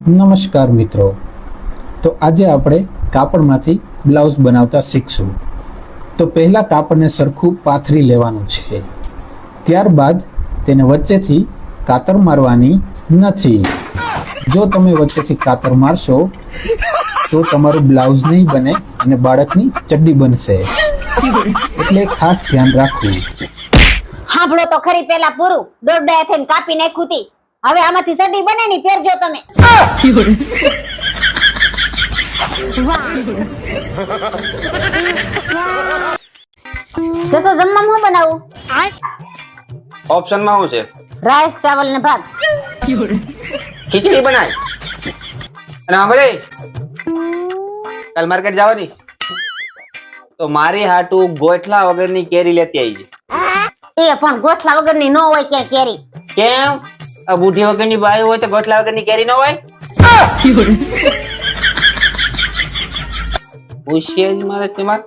નમસ્કાર મિત્રો, તો આજે આપણે કાપડમાંથી બ્લાઉઝ બનાવતા શીખશું. તો પહેલા કાપડને સરખું પાથરી લેવાનું છે. ત્યારબાદ તેને વચ્ચેથી કાતર મારવાની નથી. જો તમે વચ્ચેથી કાતર મારશો તો તમારું બ્લાઉઝ નહીં બને અને બાળકની ચડ્ડી બનશે. એટલે ખાસ ધ્યાન રાખવું. સાંભળો તો ખરી, પેલા પૂરું દોરડા થઈને કાપી નાખ્યું તી. હવે આમાંથી ચડ્ડી બને ની પહેરજો તમે. જસો જમવામાં હું બનાવું? ઓપ્શન માં શું છે? રાઈસ, ચાવલ ને ભાત. ખીચડી બનાય. અને સાંભળે, કાલ માર્કેટ જવાની તો મારી હાટુ ગોઠલા વગરની કેરી લેતી આવી. એ પણ ગોઠલા વગરની નો હોય ક્યાં કેરી. કેમ? આ બુઢી વગરની બાઈ હોય તો ગોઠલા વગરની કેરી ન હોય? પૂછીએ મારે તમાર.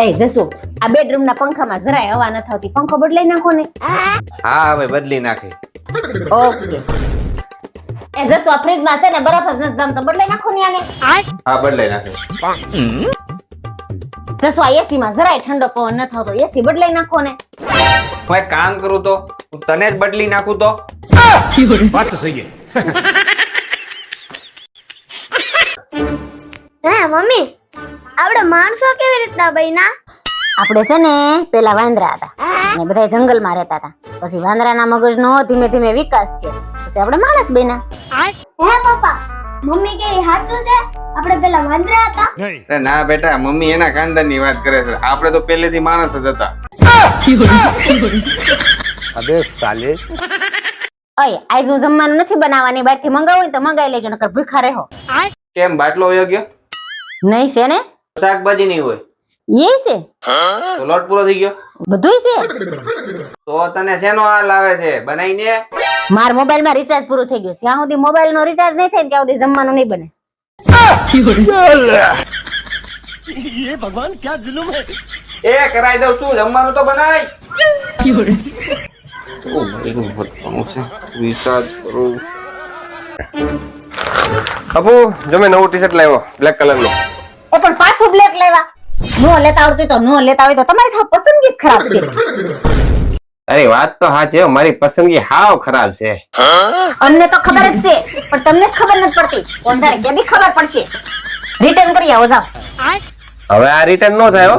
એ જસો, આ બેડરૂમ ના પંખામાં જરાય હવા ન થતી, પંખો બદલાઈ નાખો ને. હા, હવે બદલી નાખે. ઓકે. એ જસો, આ ફ્રીજ માં છે ને બરફ જ નથી જમતો, બદલાઈ નાખો ને આને. હા, બદલાઈ નાખે. જસો, આ એસી માં જરાય ઠંડો પવન ન થતો, એસી બદલાઈ નાખો ને. હું એક કામ કરું તો હું તને જ બદલી નાખું તો. વાત તો સહી હે મમ્મી, આપણે માણસો કેવી રીતના બન્યા? આપણે છે ને પેલા વાંદરા હતા ને બધા જંગલમાં રહેતા હતા. પછી વાંદરાના મગજનો ધીમે ધીમે વિકાસ થયો, પછી આપણે માણસ બન્યા. હે પપ્પા, મમ્મી કે સાચું છે? આપણે પેલા વાંદરા હતા? અરે ના બેટા, મમ્મી એના ખાનદાનની વાત કરે છે. આપણે તો પહેલેથી માણસ જ હતા. અબે સાલે. ઓય, આજ હું જમવાનું નથી બનાવવાની, બહારથી મંગાવું ને તો મંગાવી લેજો, નકર ભૂખા રહો. કેમ બાટલો વયો ગયો? નહીં છે ને, શાકભાજી નહીં હોય એ છે, તો લોટ પૂરો થઈ ગયો બધુંય છે. તો તને શેનો હાલ આવે છે? બનાવીને. માર મોબાઈલ માં રિચાર્જ પૂરું થઈ ગયું. જ્યાં સુધી મોબાઈલ નો રિચાર્જ નહીં થાય ને ત્યાં સુધી જમવાનું નહીં બને. ये भगवान क्या जुल्म है. એ કરાઈ દઉં, તું જમવાનું તો બનાય. રિચાર્જ કરું. અપુ, જો મેં નવું ટી-શર્ટ લાવ્યો બ્લેક કલર નું. એ પણ પાછું બ્લેક લેવા. નો લેતા આવડતું તો નો લેતા હોય તો તમારી તો પસંદગી જ ખરાબ છે. અરે વાત તો સાચી, મારી પસંદગી હાવ ખરાબ છે. અમને તો ખબર જ છે, પણ તમને જ ખબર નથી પડતી. કોણ જાણે કેદી ખબર પડશે. રિટર્ન કરી આવો, જાઓ. હવે આ રિટર્ન નો થાય હો.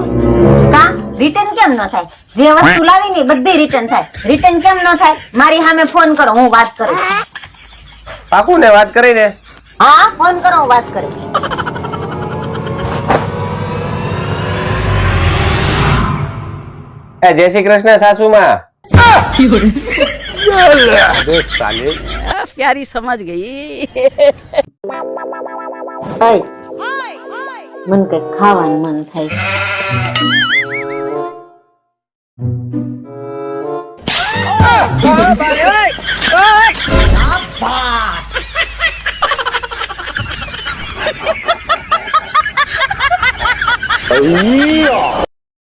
કા રિટર્ન કેમ ન થાય? જે વસ્તુ લાવી ને બધી રિટર્ન થાય. રિટર્ન કેમ ન થાય? મારી સામે ફોન કરો, હું વાત કરું. પાકું ને વાત કરી ને? હા, ફોન કરો, હું વાત કરું. જય શ્રી કૃષ્ણ સાસુમાં. अबे साले. प्यारी समझ गई. ઓય, મને કઈ ખાવાનું મન થાય.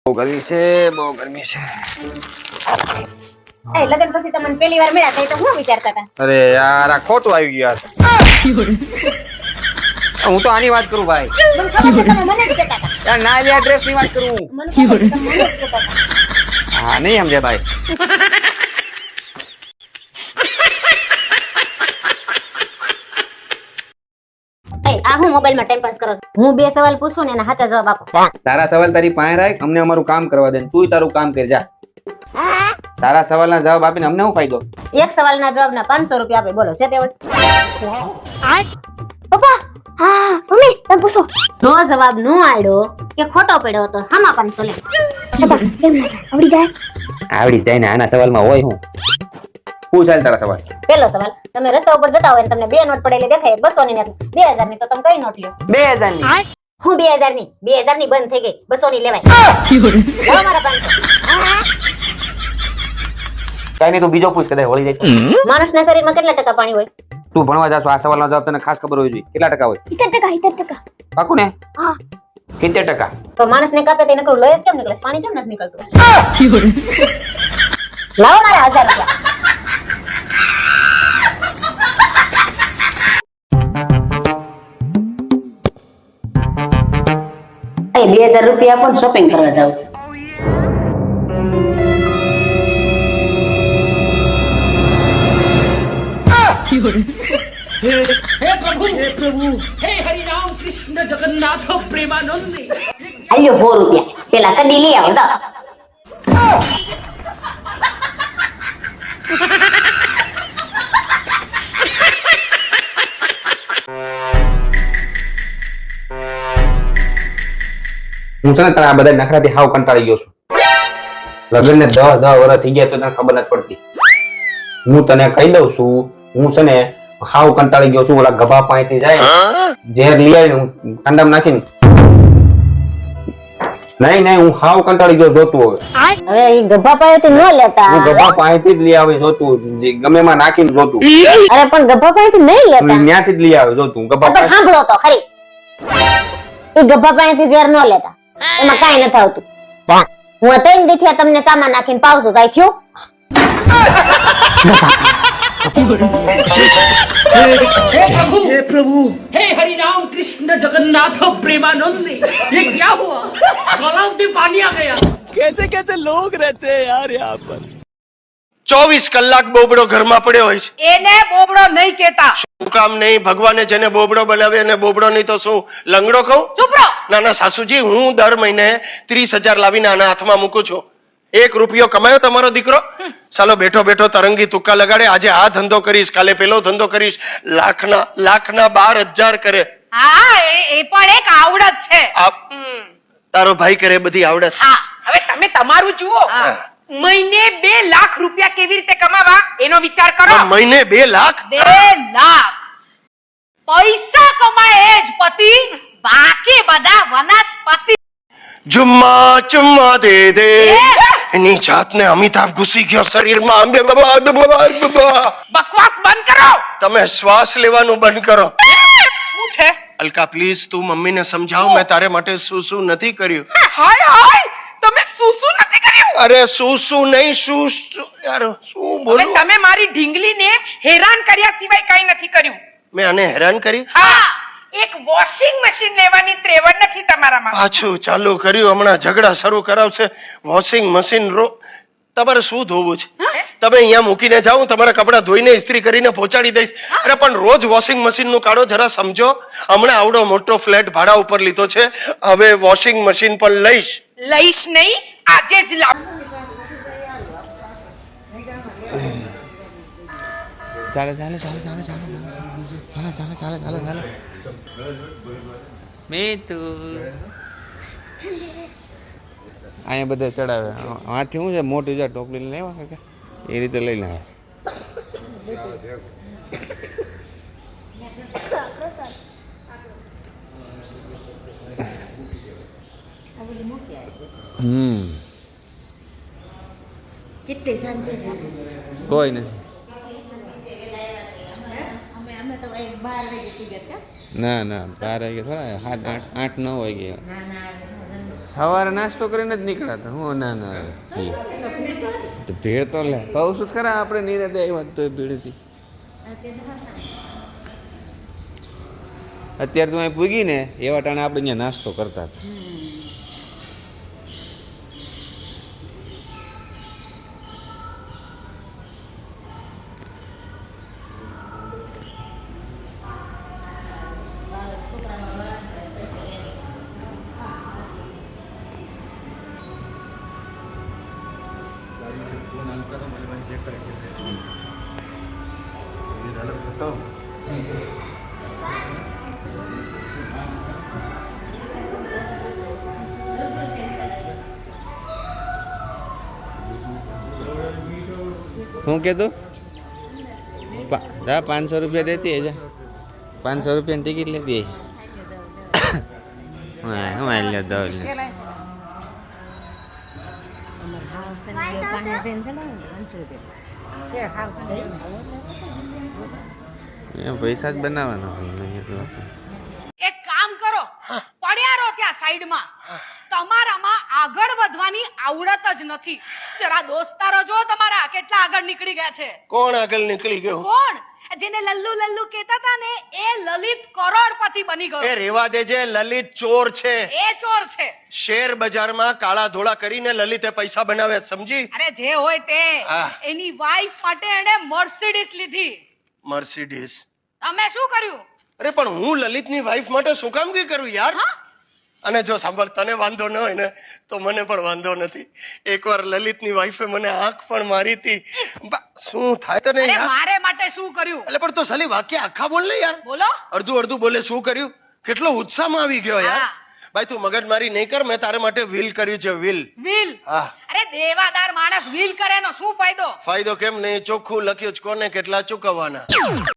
બહુ ગરમી છે, બહુ ગરમી છે. એ લગન પછી તમને પહેલી વાર મળ્યા હતા તો શું વિચારતા હતા? અરે યાર, આ ખોટું આવી ગયું યાર. હું તો આની વાત કરું ભાઈ. મને ખબર છે તમે મને જ કહેતા હતા. યાર ના લે, ડ્રેસ ની વાત કરું. મને ખબર છે તમે મને જ કહેતા હતા. હા, નહીં સમજે ભાઈ. એ આ હું મોબાઈલમાં ટાઈમ પાસ કરો છો? હું બે સવાલ પૂછું ને એના સાચા જવાબ આપો. તારા સવાલ તારી પાસે રાખ, અમને અમારું કામ કરવા દે. તું તારું કામ કરી જા. તારા સવાલના જવાબ આપીને અમને શું ફાયદો? એક સવાલના જવાબના 500 રૂપિયા આપે. બોલો છે તેવડ? પપ્પા, હા મમ્મી, તમે પૂછો. નો જવાબ નો આડ્યો કે ખોટો પડ્યો તો હામાં 500 લે. પપ્પા, કેમ ના આવડી જાય? આવડી જાય ને, આના સવાલમાં હોય હું. પૂછ હાલ તારા સવાલ. પહેલો સવાલ, તમે રસ્તા ઉપર જતા હોય ને તમને બે નોટ પડેલી દેખાય, 200 ની ને 2000 ની, તો તમે કઈ નોટ લ્યો? 2000 ની. હું 2000 ની? 2000 ની બંધ થઈ ગઈ, 200 ની લેવાય. લાવો મારા 500. કઈ નહીં, તું બીજો પૂછ, કદાચ વળી જાય. માણસના શરીરમાં કેટલા ટકા પાણી હોય? તું ભણવા જાશો, આ સવાલનો જવાબ તને ખાસ ખબર હોવી જોઈએ. કેટલા ટકા હોય? 70%. પાકું ને? હા. 70%. તો માણસને કાપે તે નકરું લોહી કેમ નીકળે? પાણી કેમ નથી નીકળતું? લાવો મારા 1000 રૂપિયા. નહીં 2000 રૂપિયા આપો ને શોપિંગ કરવા જાઉં છું. આલ્યો 4 રૂપિયા પેલા સડી લઈ આવો જાઓ. હું છે ને તને આ બધા નખરાથી હાવ કંટાળી ગયો છું. લગ્ન ને 10 વર્ષ થઈ ગયા તો તને ખબર નથી પડતી. હું તને કહી દઉં છું, હું છે ને હાવ કંટાળી ગયો છું. ઓલા ગભા પાણીથી જાય ઝેર લઈ આવીને હું ઠંડામાં નાખીને નહીં હું હાવ કંટાળી ગયો જોતું. હવે ઈ ગભા પાસેથી ન લેતા. હું ગભા પાણીથી જ લઈ આવી જોતું, જે ગમે એમાં નાખીને જોતું. અરે પણ ગભા પાસેથી નહીં લેતા. ત્યાંથી જ લઈ આવે જોતું. ગભા પણ સાંભળો તો ખરી, ઈ ગભા પાસેથી ઝેર ન લેતા, એમાં કાંઈ નથી આવતું. હું આ 3 દીથી તમને ચામાં નાખીને પાવ છું, કાંઈ થયું? हे प्रभु हे हरि राम कृष्ण जगन्नाथ प्रेमानंद ये क्या हुआ गलाव में पानी आ गया कैसे कैसे लोग रहते हैं यार यहाँ पर 24 કલાક બોબડો ઘરમાં પડ્યો હોય છે. એને બોબડો નહીં કેતા. શું કામ નહીં? ભગવાને જેને બોબડો બનાવ્યો એને બોબડો નહીં તો શું લંગડો કહું? ચૂપ રહો. ના ના સાસુજી, હું દર મહિને 30,000 લાવીને આના હાથમાં મૂકું છું. 1 રૂપિયો કમાયો તમારો દીકરો? ચાલો બેઠો બેઠો તરંગી તુક્કા લગાડે. આજે આ ધંધો કરીશ, કાલે પેલો ધંધો કરીશ. લાખના 12,000 કરે. હા એ પણ એક આવડત છે. તારો ભાઈ કરે બધી આવડત. હા, હવે તમે તમારું જુઓ. મહિને 2 લાખ રૂપિયા કેવી રીતે કમાવા એનો વિચાર કરો. મહિને 2 લાખ? 2 લાખ પૈસા કમાય એ જ પતિ, બાકી બધા વનસ્પતિ. જુમ્મા ચુમ્મા દે દે. એની જાતને અમિતાભ ઘૂસી ગયો શરીરમાં. બકવાસ બંધ કરો. તમે શ્વાસ લેવાનું બંધ કરો. શું છે? અલકા પ્લીઝ તું મમ્મીને સમજાવ, મેં તારે માટે શું નથી કર્યું. હાય હાય, તમે શું નથી કર્યું? અરે શું નહીં, શું યાર શું હવે બોલું? તમે મારી ઢીંગલીને હેરાન કર્યા સિવાય કઈ નથી કર્યું. મેં આને હેરાન કરી? હા, એક વોશિંગ મશીન લેવાની ત્રેવડ નથી તમારામાં. પાછું ચાલુ કર્યું. હમણાં ઝઘડા શરૂ કરાવશે. વોશિંગ મશીન તમારે શું ધોવું છે? તમે અહીંયા મૂકીને જાઓ, હું તમારા કપડા ધોઈને ઇસ્ત્રી કરીને પહોંચાડી દઈશ. અરે પણ રોજ વોશિંગ મશીન નું કાઢો, જરા સમજો. હમણાં આવડો મોટો ફ્લેટ ભાડા ઉપર લીધો છે, હવે વોશિંગ મશીન પણ લઈશ નહીં, આજે જ લાવ. ચાલે મેં તો અહીંયા બધા ચડાવે. આથી શું છે, મોટી જા ટોપલી લઈને આવ્યા કે એ રીતે લઈને આવે. કેટલી શાંતિ છે. કોઈ નથી. ના 12 વાગે થોડા 7, 8, 9 વાગે સવારે નાસ્તો કરીને જ નીકળ્યા. હું ના ભીડ તો લે કહું છું ખરા, આપણે નિરાતે આવ્યા તો ભીડ હતી. અત્યારે તું અહીં પૂગી ને એવા ટાણે આપણે અહીંયા નાસ્તો કરતા હતા. હું કહેતો 500 રૂપિયા દેતી જા, 500 રૂપિયાની ટિકિટ લેતી. હું લ્યો દો પૈસા જ બનાવવાનો. એક કામ કરો, પડ્યા રહો ત્યાં સાઈડમાં. તમારામાં આગળ વધવાની આવડત જ નથી. જરા દોસ્તારો જો તમારા કેટલા આગળ નીકળી ગયા છે. કોણ આગળ નીકળી ગયો? કોણ? જેને લલ્લુ લલ્લુ કહેતા હતા ને એ લલિત કરોડપતિ નથી બની ગયો. એ રેવા દેજે, લલિત ચોર છે. એ ચોર છે. શેર બજારમાં કાળા ધોળા કરીને લલિતે પૈસા બનાવ્યા, સમજી? અરે જે હોય તે હા. એની વાઈફ માટે એણે મર્સિડીઝ લીધી. મર્સિડીઝ. તમે શું કર્યું? અરે પણ હું લલિતની વાઈફ માટે શું કામ કઈ કરું યાર? અને જો સાંભળ, તને વાંધો ન હોય ને તો મને પણ વાંધો નથી. એકવાર લલિતની વાઈફે મને આંખ પણ મારી હતી. શું થાય તને અરે યાર? મારે માટે શું કર્યું? એટલે પણ તો સાલી વાક્ય આખા બોલ ને યાર. બોલો. અડધું અડધું બોલે. શું કર્યું? કેટલો ઉત્સાહમાં આવી ગયો યાર. હા. ભાઈ તું મગજમારી નહીં કર, મેં તારે માટે વિલ કર્યું છે, વિલ. વિલ? હા. અરે દેવાદાર માણસ વિલ કરે એનો શું ફાયદો? ફાયદો કેમ નહીં? ચોખ્ખું લખ્યું જ કોને કેટલા ચૂકવવાના.